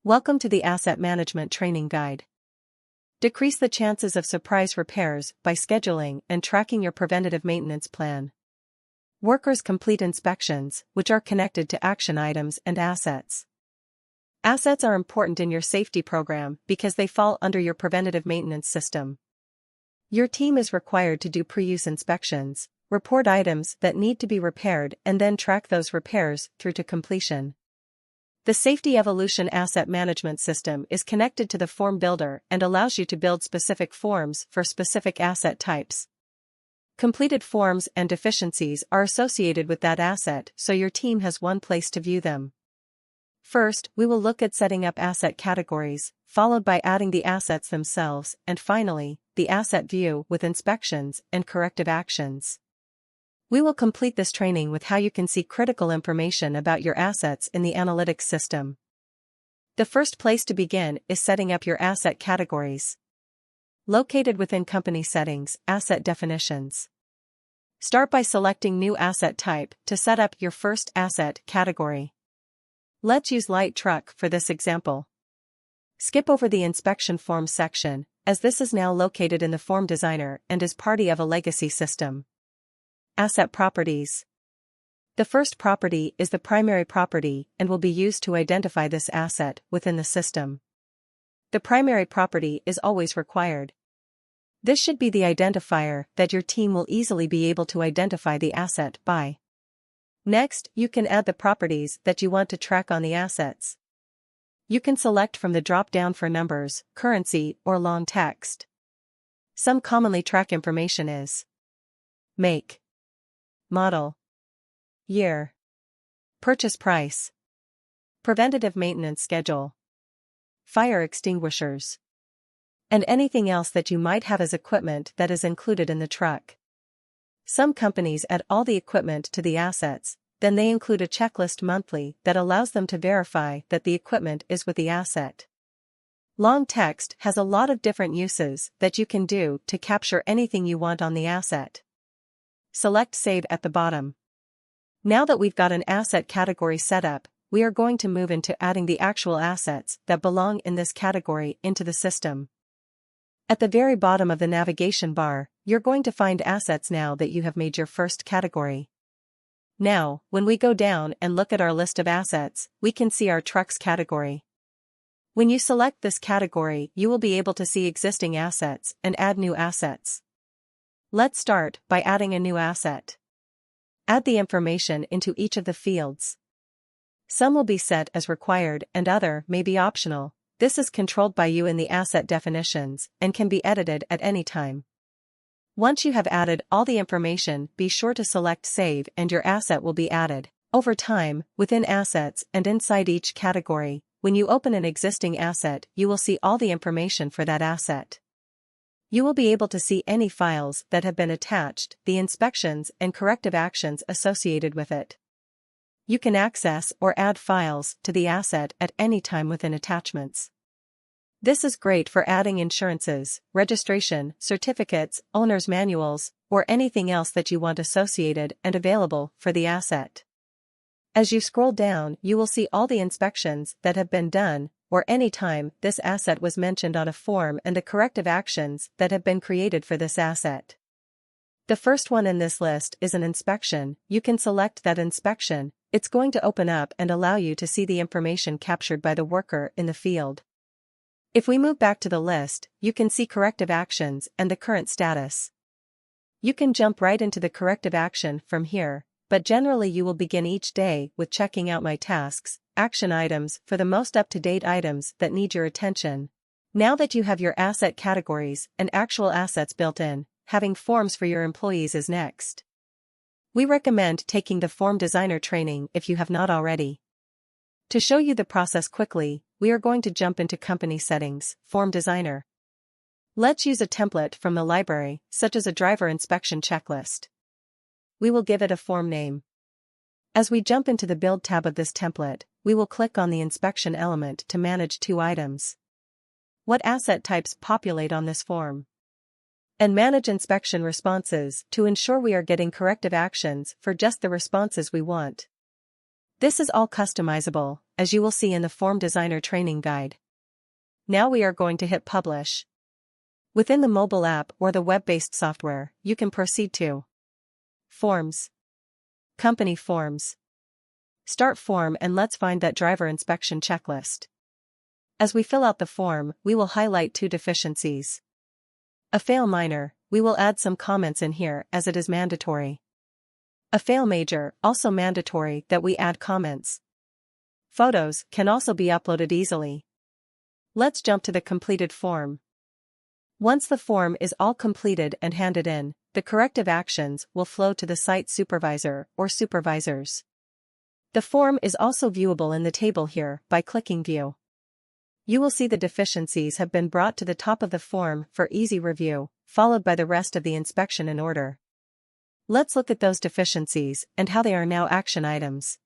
Welcome to the Asset Management Training Guide. Decrease the chances of surprise repairs by scheduling and tracking your preventative maintenance plan. Workers complete inspections, which are connected to action items and assets. Assets are important in your safety program because they fall under your preventative maintenance system. Your team is required to do pre-use inspections, report items that need to be repaired, and then track those repairs through to completion. The Safety Evolution Asset Management System is connected to the Form Builder and allows you to build specific forms for specific asset types. Completed forms and deficiencies are associated with that asset, so your team has one place to view them. First, we will look at setting up asset categories, followed by adding the assets themselves, and finally, the asset view with inspections and corrective actions. We will complete this training with how you can see critical information about your assets in the analytics system. The first place to begin is setting up your asset categories. Located within Company Settings, Asset Definitions. Start by selecting New Asset Type to set up your first asset category. Let's use light truck for this example. Skip over the Inspection Forms section, as this is now located in the Form Designer and is part of a legacy system. Asset Properties. The first property is the primary property and will be used to identify this asset within the system. The primary property is always required. This should be the identifier that your team will easily be able to identify the asset by. Next, you can add the properties that you want to track on the assets. You can select from the drop-down for numbers, currency, or long text. Some commonly track information is make, model, year, purchase price, preventative maintenance schedule, fire extinguishers, and anything else that you might have as equipment that is included in the truck. Some companies add all the equipment to the assets, then they include a checklist monthly that allows them to verify that the equipment is with the asset. Long text has a lot of different uses that you can do to capture anything you want on the asset. Select Save at the bottom. Now that we've got an asset category set up, we are going to move into adding the actual assets that belong in this category into the system. At the very bottom of the navigation bar, you're going to find assets now that you have made your first category. Now, when we go down and look at our list of assets, we can see our trucks category. When you select this category, you will be able to see existing assets and add new assets. Let's start by adding a new asset. Add the information into each of the fields. Some will be set as required and other may be optional. This is controlled by you in the asset definitions and can be edited at any time. Once you have added all the information, be sure to select Save and your asset will be added. Over time, within assets and inside each category, when you open an existing asset, you will see all the information for that asset. You will be able to see any files that have been attached, the inspections and corrective actions associated with it. You can access or add files to the asset at any time within attachments. This is great for adding insurances, registration, certificates, owner's manuals, or anything else that you want associated and available for the asset. As you scroll down, you will see all the inspections that have been done, or any time this asset was mentioned on a form and the corrective actions that have been created for this asset. The first one in this list is an inspection. You can select that inspection. It's going to open up and allow you to see the information captured by the worker in the field. If we move back to the list, you can see corrective actions and the current status. You can jump right into the corrective action from here, but generally you will begin each day with checking out My Tasks, action items for the most up-to-date items that need your attention. Now that you have your asset categories and actual assets built in, having forms for your employees is next. We recommend taking the Form Designer training if you have not already. To show you the process quickly, we are going to jump into Company Settings, Form Designer. Let's use a template from the library, such as a driver inspection checklist. We will give it a form name. As we jump into the Build tab of this template, we will click on the inspection element to manage two items. What asset types populate on this form? And manage inspection responses to ensure we are getting corrective actions for just the responses we want. This is all customizable, as you will see in the Form Designer training guide. Now we are going to hit Publish. Within the mobile app or the web-based software, you can proceed to Forms, Company Forms. Start form and let's find that driver inspection checklist. As we fill out the form, we will highlight 2 deficiencies. A fail minor, we will add some comments in here as it is mandatory. A fail major, also mandatory that we add comments. Photos can also be uploaded easily. Let's jump to the completed form. Once the form is all completed and handed in, the corrective actions will flow to the site supervisor or supervisors. The form is also viewable in the table here by clicking View. You will see the deficiencies have been brought to the top of the form for easy review, followed by the rest of the inspection in order. Let's look at those deficiencies and how they are now action items.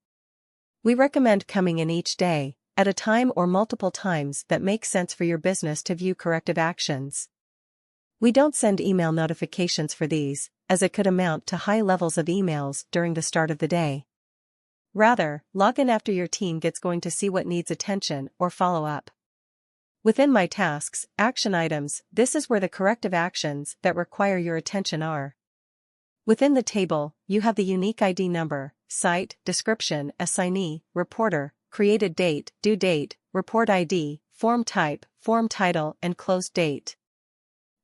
We recommend coming in each day, at a time or multiple times that makes sense for your business to view corrective actions. We don't send email notifications for these, as it could amount to high levels of emails during the start of the day. Rather, log in after your team gets going to see what needs attention or follow-up. Within My Tasks, Action Items, this is where the corrective actions that require your attention are. Within the table, you have the unique ID number, site, description, assignee, reporter, created date, due date, report ID, form type, form title, and closed date.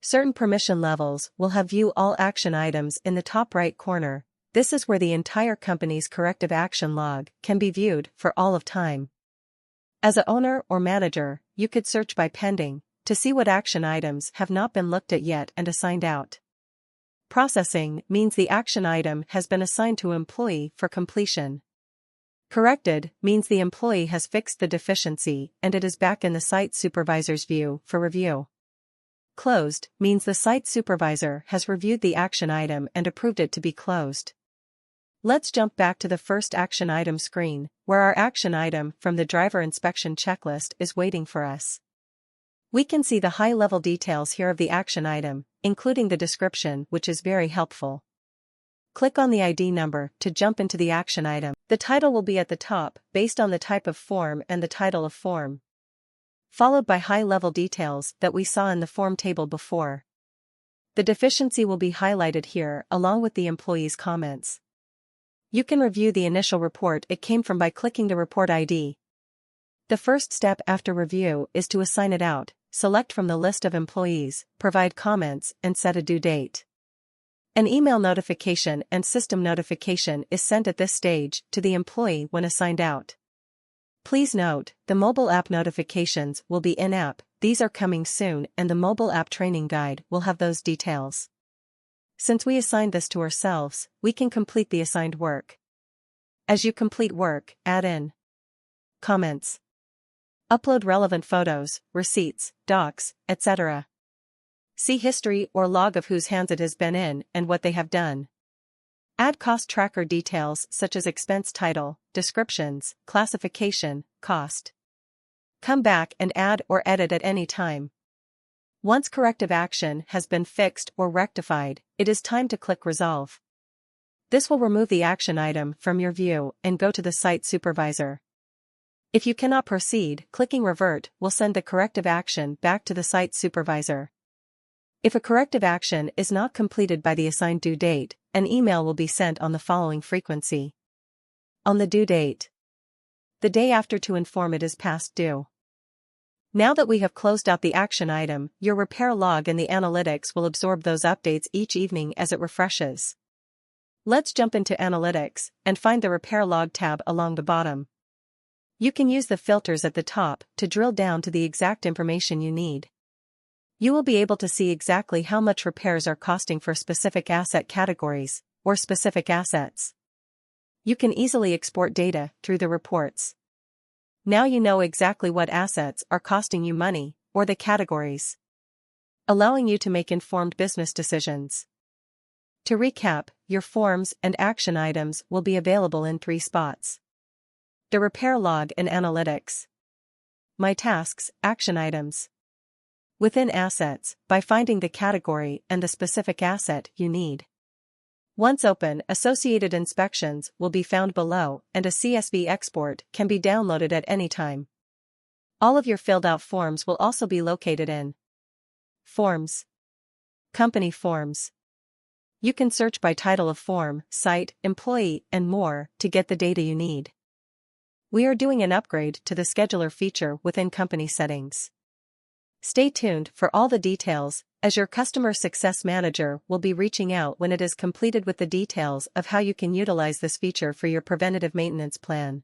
Certain permission levels will have View All Action Items in the top right corner. This is where the entire company's corrective action log can be viewed for all of time. As a owner or manager, you could search by pending to see what action items have not been looked at yet and assigned out. Processing means the action item has been assigned to an employee for completion. Corrected means the employee has fixed the deficiency and it is back in the site supervisor's view for review. Closed means the site supervisor has reviewed the action item and approved it to be closed. Let's jump back to the first action item screen, where our action item from the driver inspection checklist is waiting for us. We can see the high-level details here of the action item, including the description, which is very helpful. Click on the ID number to jump into the action item. The title will be at the top, based on the type of form and the title of form, followed by high-level details that we saw in the form table before. The deficiency will be highlighted here along with the employee's comments. You can review the initial report it came from by clicking the report ID. The first step after review is to assign it out, select from the list of employees, provide comments, and set a due date. An email notification and system notification is sent at this stage to the employee when assigned out. Please note, the mobile app notifications will be in-app, these are coming soon and the mobile app training guide will have those details. Since we assigned this to ourselves, we can complete the assigned work. As you complete work, add in comments. Upload relevant photos, receipts, docs, etc. See history or log of whose hands it has been in and what they have done. Add cost tracker details such as expense title, descriptions, classification, cost. Come back and add or edit at any time. Once corrective action has been fixed or rectified, it is time to click Resolve. This will remove the action item from your view and go to the site supervisor. If you cannot proceed, clicking Revert will send the corrective action back to the site supervisor. If a corrective action is not completed by the assigned due date, an email will be sent on the following frequency. On the due date, the day after, to inform it is past due. Now that we have closed out the action item, your repair log and the analytics will absorb those updates each evening as it refreshes. Let's jump into Analytics and find the Repair Log tab along the bottom. You can use the filters at the top to drill down to the exact information you need. You will be able to see exactly how much repairs are costing for specific asset categories or specific assets. You can easily export data through the reports. Now you know exactly what assets are costing you money, or the categories, allowing you to make informed business decisions. To recap, your forms and action items will be available in 3 spots: the repair log and analytics, My Tasks, action items. Within assets, by finding the category and the specific asset you need. Once open, associated inspections will be found below and a CSV export can be downloaded at any time. All of your filled out forms will also be located in Forms, Company Forms. You can search by title of form, site, employee, and more to get the data you need. We are doing an upgrade to the scheduler feature within company settings. Stay tuned for all the details, as your customer success manager will be reaching out when it is completed with the details of how you can utilize this feature for your preventative maintenance plan.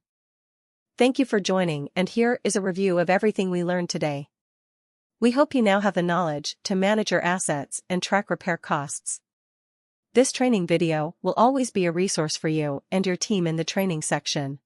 Thank you for joining, and here is a review of everything we learned today. We hope you now have the knowledge to manage your assets and track repair costs. This training video will always be a resource for you and your team in the training section.